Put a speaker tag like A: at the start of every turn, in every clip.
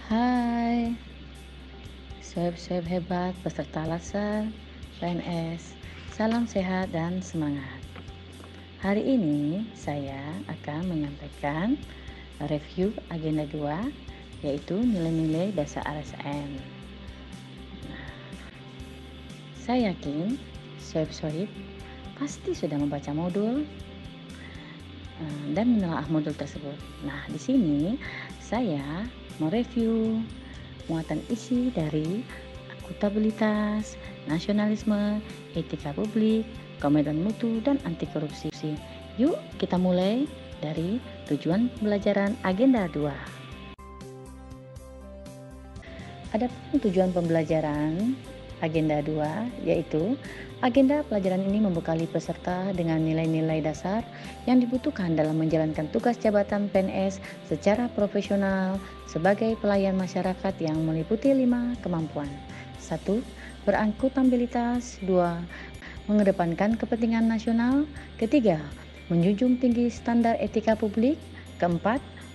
A: Hai, swab hebat peserta laser, PNS, salam sehat dan semangat. Hari ini saya akan menyampaikan review agenda 2, yaitu nilai-nilai dasar ASN. Saya yakin swab pasti sudah membaca modul dan menelaah modul tersebut. Nah, di sini saya mereview muatan isi dari akuntabilitas, nasionalisme, etika publik, komitmen mutu, dan anti korupsi. Yuk kita mulai dari tujuan pembelajaran agenda 2. Adapun tujuan pembelajaran agenda 2 yaitu agenda pelajaran ini membekali peserta dengan nilai-nilai dasar yang dibutuhkan dalam menjalankan tugas jabatan PNS secara profesional sebagai pelayan masyarakat yang meliputi 5 kemampuan. 1. Berangkutabilitas. 2. Mengedepankan kepentingan nasional. 3. Menjunjung tinggi standar etika publik. 4.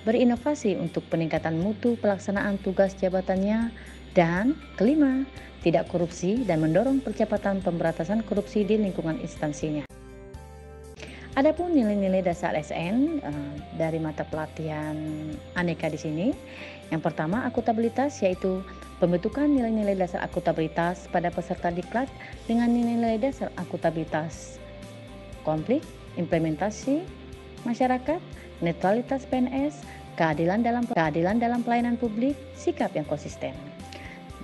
A: Berinovasi untuk peningkatan mutu pelaksanaan tugas jabatannya. Dan 5. Tidak korupsi dan mendorong percepatan pemberantasan korupsi di lingkungan instansinya. Adapun nilai-nilai dasar SN dari mata pelatihan aneka di sini. Yang pertama, akuntabilitas, yaitu pembentukan nilai-nilai dasar akuntabilitas pada peserta diklat dengan nilai-nilai dasar akuntabilitas, konflik, implementasi masyarakat, netralitas PNS, keadilan dalam pelayanan publik, sikap yang konsisten.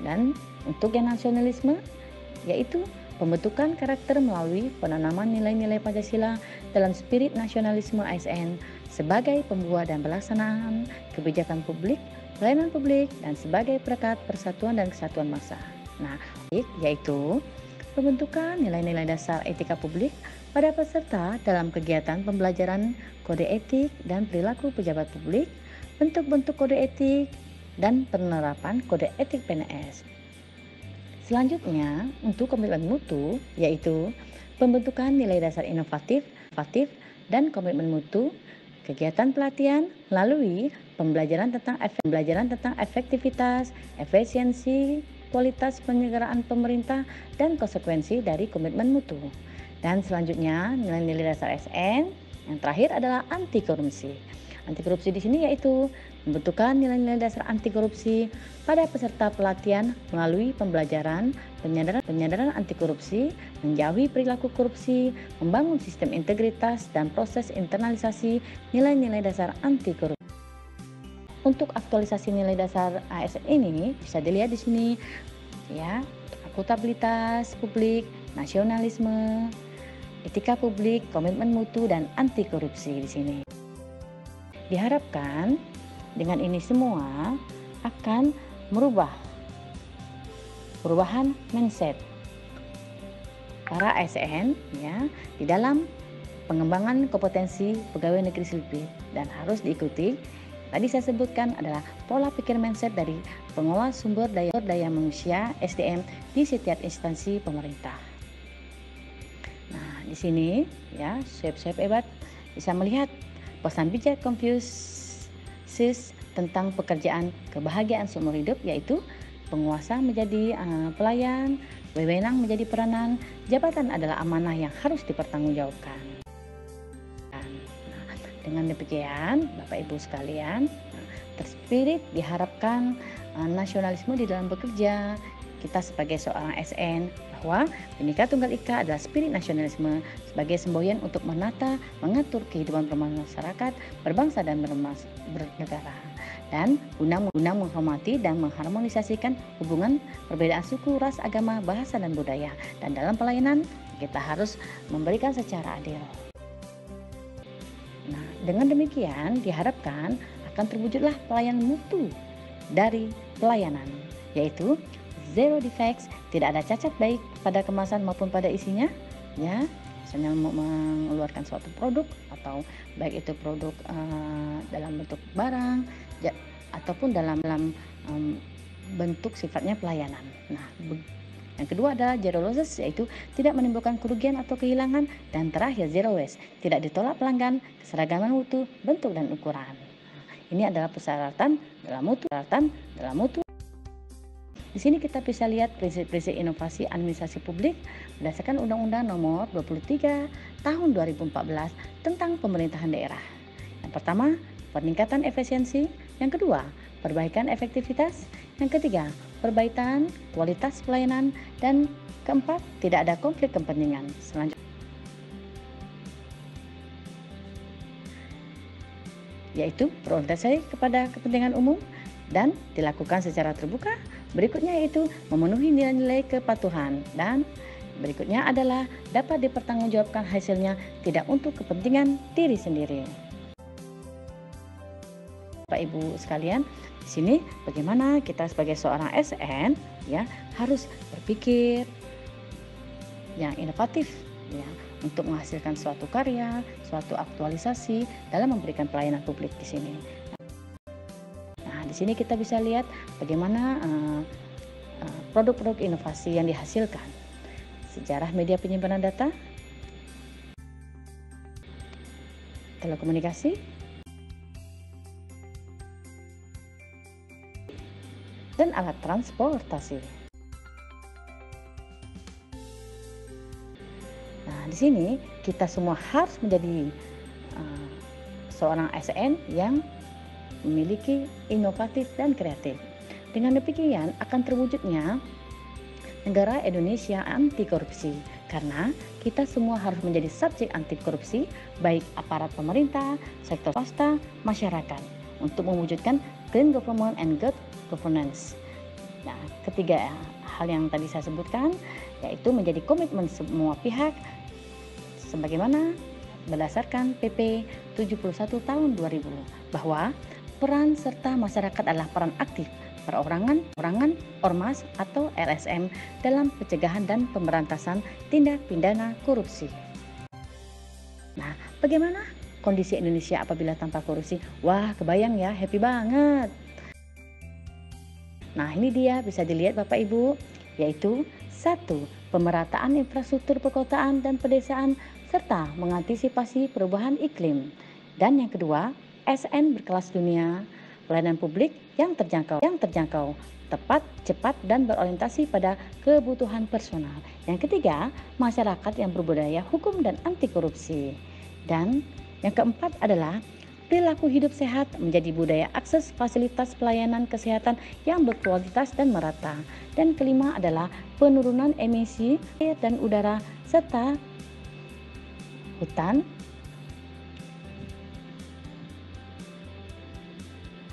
A: Dan untuk yang nasionalisme, yaitu pembentukan karakter melalui penanaman nilai-nilai Pancasila dalam spirit nasionalisme ASN sebagai pembuat dan pelaksanaan kebijakan publik, pelayanan publik, dan sebagai perekat persatuan dan kesatuan bangsa. Nah, yaitu pembentukan nilai-nilai dasar etika publik pada peserta dalam kegiatan pembelajaran kode etik dan perilaku pejabat publik, bentuk-bentuk kode etik, dan penerapan kode etik PNS. Selanjutnya, untuk komitmen mutu, yaitu pembentukan nilai dasar inovatif dan komitmen mutu, kegiatan pelatihan melalui pembelajaran tentang efektivitas, efisiensi, kualitas penyelenggaraan pemerintah, dan konsekuensi dari komitmen mutu. Dan selanjutnya, nilai-nilai dasar SN yang terakhir adalah anti korupsi. Anti korupsi di sini yaitu pembentukan nilai-nilai dasar anti korupsi pada peserta pelatihan melalui pembelajaran, penyadaran anti korupsi, menjauhi perilaku korupsi, membangun sistem integritas dan proses internalisasi nilai-nilai dasar anti korupsi. Untuk aktualisasi nilai dasar ASN ini bisa dilihat di sini ya, akuntabilitas publik, nasionalisme, etika publik, komitmen mutu, dan anti korupsi di sini. Diharapkan dengan ini semua akan perubahan mindset para ASN ya di dalam pengembangan kompetensi pegawai negeri sipil, dan harus diikuti. Tadi saya sebutkan adalah pola pikir mindset dari pengelola sumber daya manusia (SDM) di setiap instansi pemerintah. Nah, di sini ya, swab hebat bisa melihat pesan bijak Konfusius tentang pekerjaan kebahagiaan seumur hidup, yaitu penguasa menjadi pelayan, wewenang menjadi peranan, jabatan adalah amanah yang harus dipertanggungjawabkan. Nah, dengan demikian, Bapak Ibu sekalian, terspirit diharapkan nasionalisme di dalam bekerja. Kita sebagai seorang SN bahwa Bhinneka Tunggal Ika adalah spirit nasionalisme sebagai semboyan untuk mengatur kehidupan bermasyarakat, berbangsa dan bernegara, dan guna menghormati dan mengharmonisasikan hubungan perbedaan suku, ras, agama, bahasa, dan budaya. Dan dalam pelayanan kita harus memberikan secara adil. Nah, dengan demikian diharapkan akan terwujudlah pelayanan mutu dari pelayanan, yaitu zero defects, tidak ada cacat baik pada kemasan maupun pada isinya, ya. Misalnya mengeluarkan suatu produk atau baik itu produk dalam bentuk barang ataupun dalam bentuk sifatnya pelayanan. Nah, yang kedua adalah zero losses, yaitu tidak menimbulkan kerugian atau kehilangan, dan terakhir zero waste, tidak ditolak pelanggan, keseragaman mutu, bentuk dan ukuran. Ini adalah persyaratan dalam mutu. Di sini kita bisa lihat prinsip-prinsip inovasi administrasi publik berdasarkan Undang-Undang Nomor 23 Tahun 2014 tentang pemerintahan daerah. Yang pertama, peningkatan efisiensi. Yang kedua, perbaikan efektivitas. Yang ketiga, perbaikan kualitas pelayanan. Dan keempat, tidak ada konflik kepentingan. Selanjutnya, yaitu berorientasi kepada kepentingan umum dan dilakukan secara terbuka. Berikutnya yaitu memenuhi nilai-nilai kepatuhan, dan berikutnya adalah dapat dipertanggungjawabkan hasilnya tidak untuk kepentingan diri sendiri. Bapak Ibu sekalian, di sini bagaimana kita sebagai seorang ASN ya harus berpikir yang inovatif ya untuk menghasilkan suatu karya, suatu aktualisasi dalam memberikan pelayanan publik di sini. Nah, di sini kita bisa lihat bagaimana produk-produk inovasi yang dihasilkan. Sejarah media penyimpanan data, telekomunikasi, dan alat transportasi. Nah, di sini kita semua harus menjadi seorang ASN yang memiliki inovatif dan kreatif. Dengan demikian akan terwujudnya negara Indonesia anti korupsi, karena kita semua harus menjadi subjek anti korupsi, baik aparat pemerintah, sektor swasta, masyarakat, untuk mewujudkan clean government and good governance. Nah, ketiga hal yang tadi saya sebutkan yaitu menjadi komitmen semua pihak sebagaimana berdasarkan PP 71 tahun 2000 bahwa peran serta masyarakat adalah peran aktif perorangan, ormas atau LSM dalam pencegahan dan pemberantasan tindak pidana korupsi. Nah, bagaimana kondisi Indonesia apabila tanpa korupsi? Wah, kebayang ya, happy banget. Nah, ini dia bisa dilihat Bapak Ibu, yaitu 1. Pemerataan infrastruktur perkotaan dan pedesaan serta mengantisipasi perubahan iklim. Dan yang kedua, SN berkelas dunia, pelayanan publik yang terjangkau, tepat, cepat, dan berorientasi pada kebutuhan personal. Yang ketiga, masyarakat yang berbudaya hukum dan anti korupsi. Dan yang keempat adalah perilaku hidup sehat menjadi budaya akses fasilitas pelayanan kesehatan yang berkualitas dan merata. Dan kelima adalah penurunan emisi air dan udara serta hutan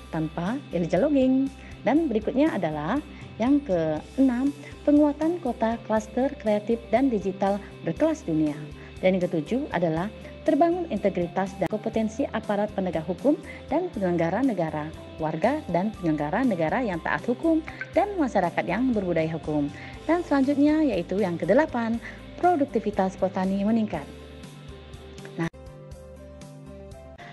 A: tanpa illegal logging. Dan berikutnya adalah yang keenam, penguatan kota klaster kreatif dan digital berkelas dunia. Dan yang ketujuh adalah terbangun integritas dan kompetensi aparat penegak hukum dan penyelenggara negara, warga dan penyelenggara negara yang taat hukum, dan masyarakat yang berbudaya hukum. Dan selanjutnya yaitu yang kedelapan, produktivitas petani meningkat. Nah,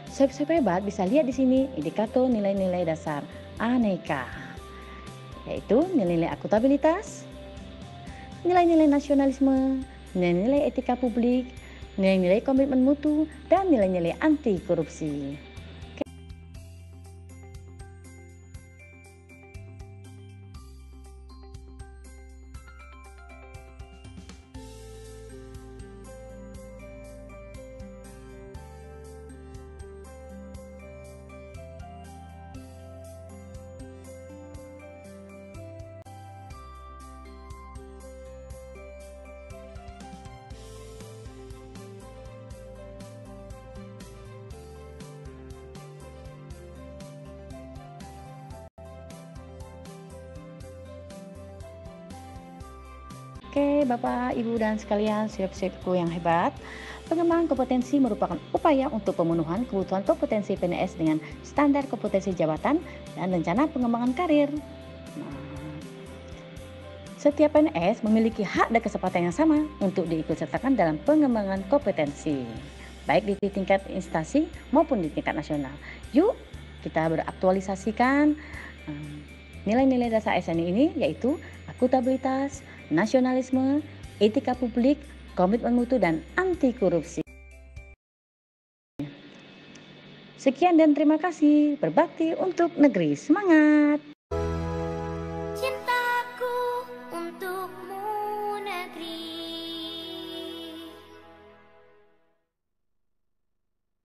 A: sobat hebat bisa lihat di sini indikator nilai-nilai dasar aneka, yaitu nilai-nilai akuntabilitas, nilai-nilai nasionalisme, nilai-nilai etika publik, nilai-nilai komitmen mutu, dan nilai-nilai anti korupsi. Oke, Bapak, Ibu, dan sekalian, siap-siapku yang hebat. Pengembangan kompetensi merupakan upaya untuk pemenuhan kebutuhan kompetensi PNS dengan standar kompetensi jabatan dan rencana pengembangan karir. Nah, setiap PNS memiliki hak dan kesempatan yang sama untuk diikutsertakan dalam pengembangan kompetensi, baik di tingkat instansi maupun di tingkat nasional. Yuk, kita beraktualisasikan nilai-nilai dasar ASN ini, yaitu akuntabilitas, nasionalisme, etika publik, komitmen mutu, dan anti korupsi. Sekian dan terima kasih. Berbakti untuk negeri. Semangat!